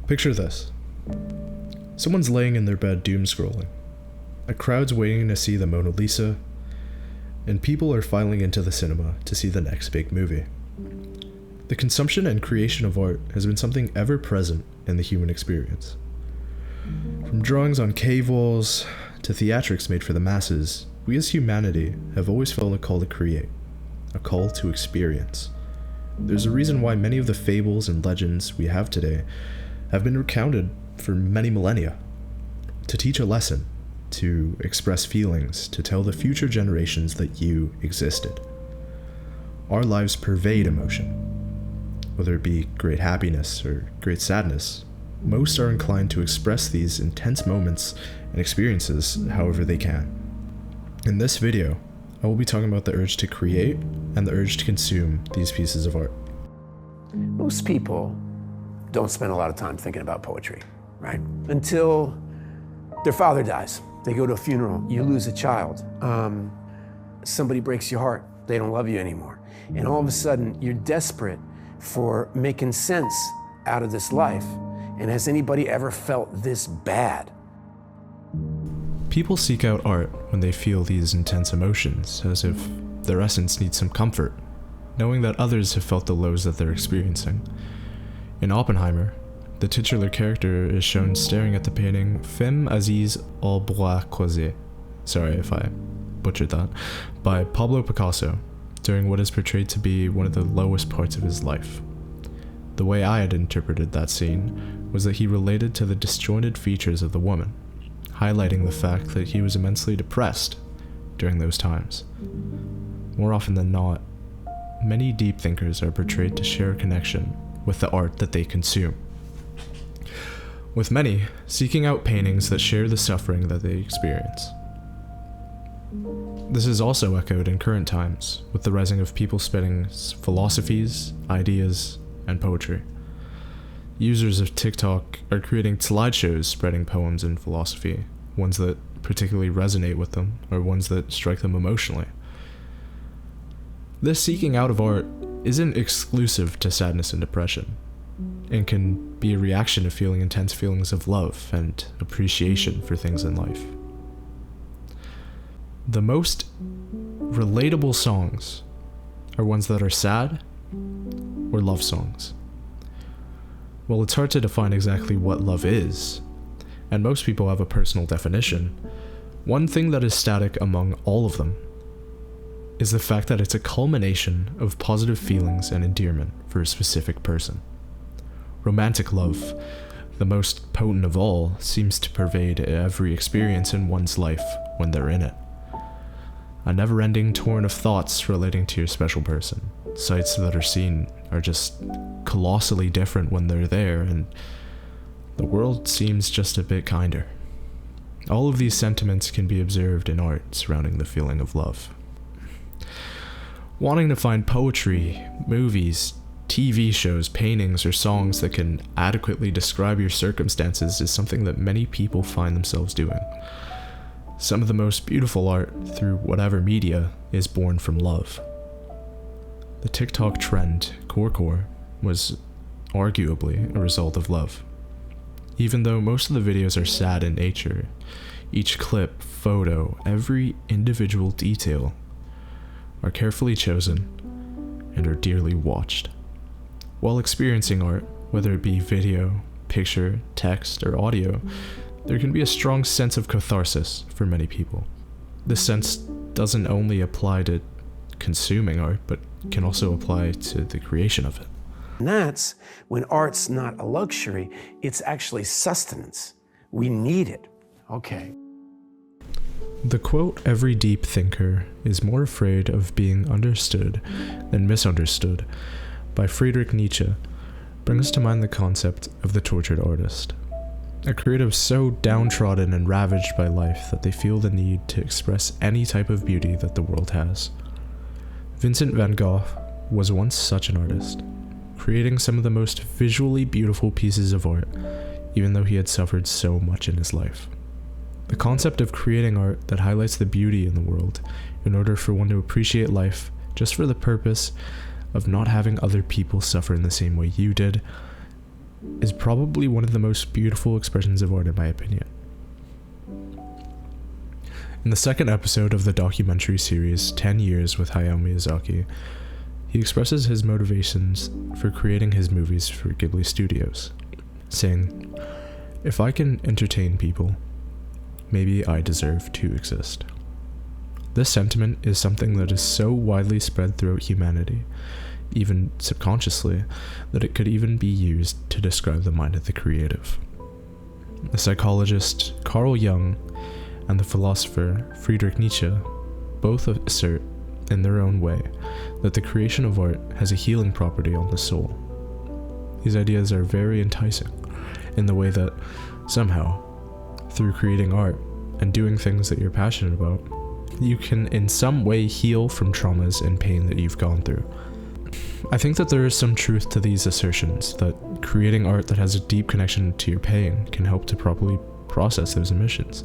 Picture this. Someone's laying in their bed doom scrolling. A crowd's waiting to see the Mona Lisa, and people are filing into the cinema to see the next big movie. The consumption and creation of art has been something ever present in the human experience. From drawings on cave walls to theatrics made for the masses, we as humanity have always felt a call to create, a call to experience. There's a reason why many of the fables and legends we have today have been recounted for many millennia, to teach a lesson, to express feelings, to tell the future generations that you existed. Our lives pervade emotion. Whether it be great happiness or great sadness, most are inclined to express these intense moments and experiences however they can. In this video, I will be talking about the urge to create and the urge to consume these pieces of art. Most people don't spend a lot of time thinking about poetry, right? Until their father dies. They go to a funeral, you lose a child. Somebody breaks your heart, they don't love you anymore. And all of a sudden, you're desperate for making sense out of this life. And has anybody ever felt this bad? People seek out art when they feel these intense emotions, as if their essence needs some comfort, knowing that others have felt the lows that they're experiencing. In Oppenheimer, the titular character is shown staring at the painting Femme Aziz au Bois Croisé, sorry if I butchered that, by Pablo Picasso, during what is portrayed to be one of the lowest parts of his life. The way I had interpreted that scene was that he related to the disjointed features of the woman, highlighting the fact that he was immensely depressed during those times. More often than not, many deep thinkers are portrayed to share a connection with the art that they consume, with many seeking out paintings that share the suffering that they experience. This is also echoed in current times, with the rising of people spitting philosophies, ideas, and poetry. Users of TikTok are creating slideshows spreading poems and philosophy, ones that particularly resonate with them, or ones that strike them emotionally. This seeking out of art isn't exclusive to sadness and depression, and can be a reaction to feeling intense feelings of love and appreciation for things in life. The most relatable songs are ones that are sad or love songs. Well, it's hard to define exactly what love is, and most people have a personal definition. One thing that is static among all of them is the fact that it's a culmination of positive feelings and endearment for a specific person. Romantic love, the most potent of all, seems to pervade every experience in one's life when they're in it. A never-ending torrent of thoughts relating to your special person. Sights that are seen are just colossally different when they're there, and the world seems just a bit kinder. All of these sentiments can be observed in art surrounding the feeling of love. Wanting to find poetry, movies, TV shows, paintings, or songs that can adequately describe your circumstances is something that many people find themselves doing. Some of the most beautiful art, through whatever media, is born from love. The TikTok trend, core, was arguably a result of love. Even though most of the videos are sad in nature, each clip, photo, every individual detail are carefully chosen and are dearly watched. While experiencing art, whether it be video, picture, text, or audio, there can be a strong sense of catharsis for many people. This sense doesn't only apply to consuming art, but can also apply to the creation of it. And that's when art's not a luxury, it's actually sustenance. We need it. Okay. The quote, "Every deep thinker is more afraid of being understood than misunderstood," by Friedrich Nietzsche, brings to mind the concept of the tortured artist. A creative so downtrodden and ravaged by life that they feel the need to express any type of beauty that the world has. Vincent van Gogh was once such an artist, creating some of the most visually beautiful pieces of art, even though he had suffered so much in his life. The concept of creating art that highlights the beauty in the world in order for one to appreciate life just for the purpose of not having other people suffer in the same way you did is probably one of the most beautiful expressions of art in my opinion. In the second episode of the documentary series 10 Years with Hayao Miyazaki, he expresses his motivations for creating his movies for Ghibli Studios, saying, "If I can entertain people, maybe I deserve to exist." This sentiment is something that is so widely spread throughout humanity, even subconsciously, that it could even be used to describe the mind of the creative. The psychologist Carl Jung and the philosopher Friedrich Nietzsche both assert, in their own way, that the creation of art has a healing property on the soul. These ideas are very enticing, in the way that, somehow, through creating art and doing things that you're passionate about, you can in some way heal from traumas and pain that you've gone through. I think that there is some truth to these assertions, that creating art that has a deep connection to your pain can help to properly process those emotions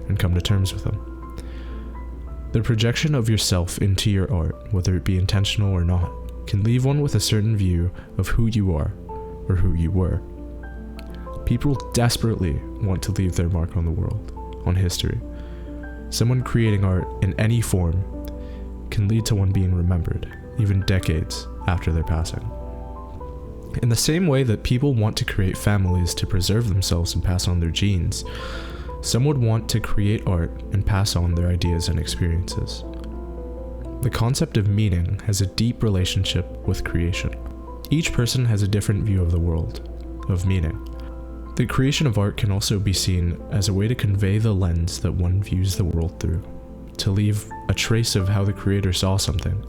and come to terms with them. The projection of yourself into your art, whether it be intentional or not, can leave one with a certain view of who you are or who you were. People desperately want to leave their mark on the world, on history. Someone creating art in any form can lead to one being remembered, even decades after their passing. In the same way that people want to create families to preserve themselves and pass on their genes, some would want to create art and pass on their ideas and experiences. The concept of meaning has a deep relationship with creation. Each person has a different view of the world, of meaning. The creation of art can also be seen as a way to convey the lens that one views the world through, to leave a trace of how the creator saw something.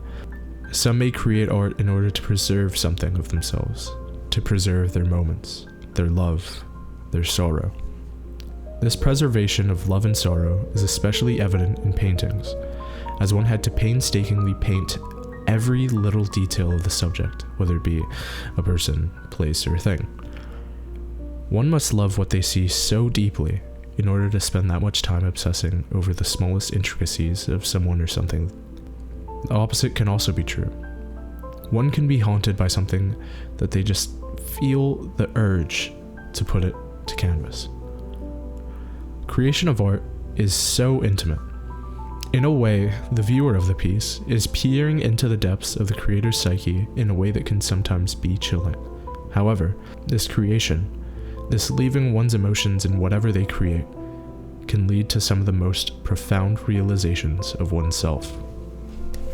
Some may create art in order to preserve something of themselves, to preserve their moments, their love, their sorrow. This preservation of love and sorrow is especially evident in paintings, as one had to painstakingly paint every little detail of the subject, whether it be a person, place, or thing. One must love what they see so deeply in order to spend that much time obsessing over the smallest intricacies of someone or something. The opposite can also be true. One can be haunted by something that they just feel the urge to put it to canvas. Creation of art is so intimate. In a way, the viewer of the piece is peering into the depths of the creator's psyche in a way that can sometimes be chilling. However, this creation, this leaving one's emotions in whatever they create, can lead to some of the most profound realizations of oneself.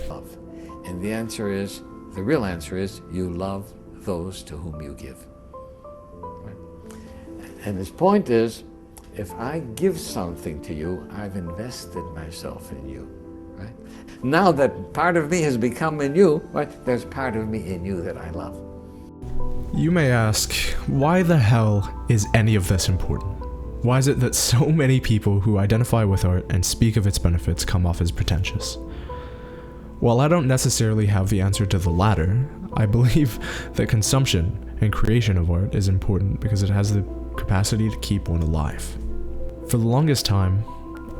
Love. And the real answer is, you love those to whom you give. Right? And his point is, if I give something to you, I've invested myself in you. Right? Now that part of me has become in you, right, there's part of me in you that I love. You may ask, why the hell is any of this important? Why is it that so many people who identify with art and speak of its benefits come off as pretentious? While I don't necessarily have the answer to the latter, I believe that consumption and creation of art is important because it has the capacity to keep one alive. For the longest time,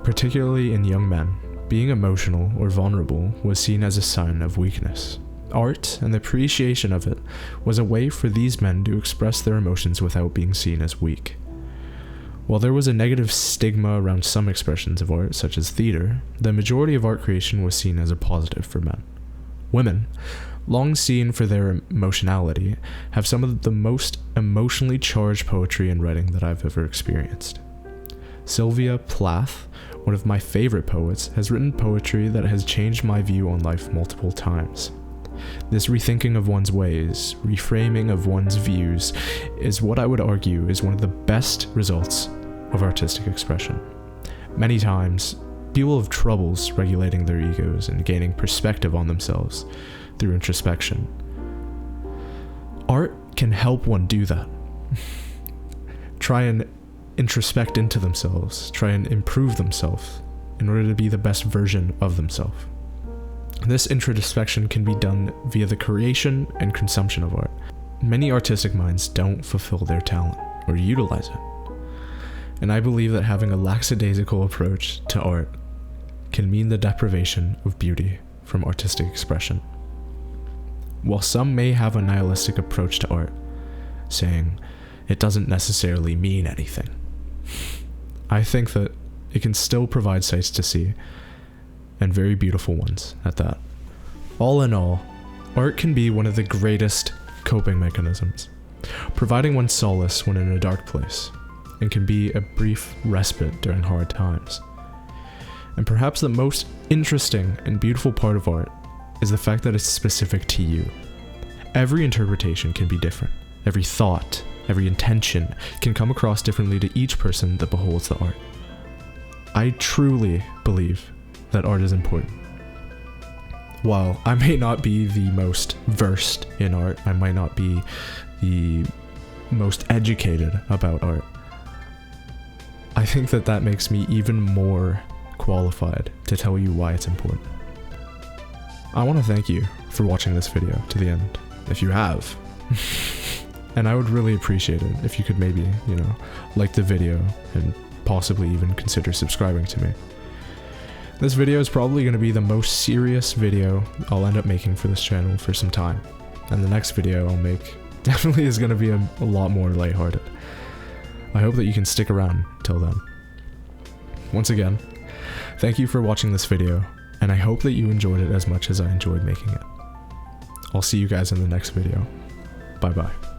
particularly in young men, being emotional or vulnerable was seen as a sign of weakness. Art and the appreciation of it was a way for these men to express their emotions without being seen as weak. While there was a negative stigma around some expressions of art, such as theater, the majority of art creation was seen as a positive for men. Women, long seen for their emotionality, have some of the most emotionally charged poetry and writing that I've ever experienced. Sylvia Plath, one of my favorite poets, has written poetry that has changed my view on life multiple times. This rethinking of one's ways, reframing of one's views, is what I would argue is one of the best results of artistic expression. Many times, people have troubles regulating their egos and gaining perspective on themselves through introspection. Art can help one do that. Try and introspect into themselves, try and improve themselves in order to be the best version of themselves. This introspection can be done via the creation and consumption of art. Many artistic minds don't fulfill their talent or utilize it. And I believe that having a lackadaisical approach to art can mean the deprivation of beauty from artistic expression. While some may have a nihilistic approach to art, saying, it doesn't necessarily mean anything. I think that it can still provide sights to see, and very beautiful ones at that. All in all, art can be one of the greatest coping mechanisms, providing one solace when in a dark place, and can be a brief respite during hard times. And perhaps the most interesting and beautiful part of art is the fact that it's specific to you. Every interpretation can be different. Every thought, every intention can come across differently to each person that beholds the art. I truly believe that art is important. While I may not be the most versed in art, I might not be the most educated about art, I think that that makes me even more qualified to tell you why it's important. I want to thank you for watching this video to the end, if you have. And I would really appreciate it if you could maybe, like the video and possibly even consider subscribing to me. This video is probably going to be the most serious video I'll end up making for this channel for some time. And the next video I'll make definitely is going to be a lot more lighthearted. I hope that you can stick around till then. Once again, thank you for watching this video, and I hope that you enjoyed it as much as I enjoyed making it. I'll see you guys in the next video. Bye bye.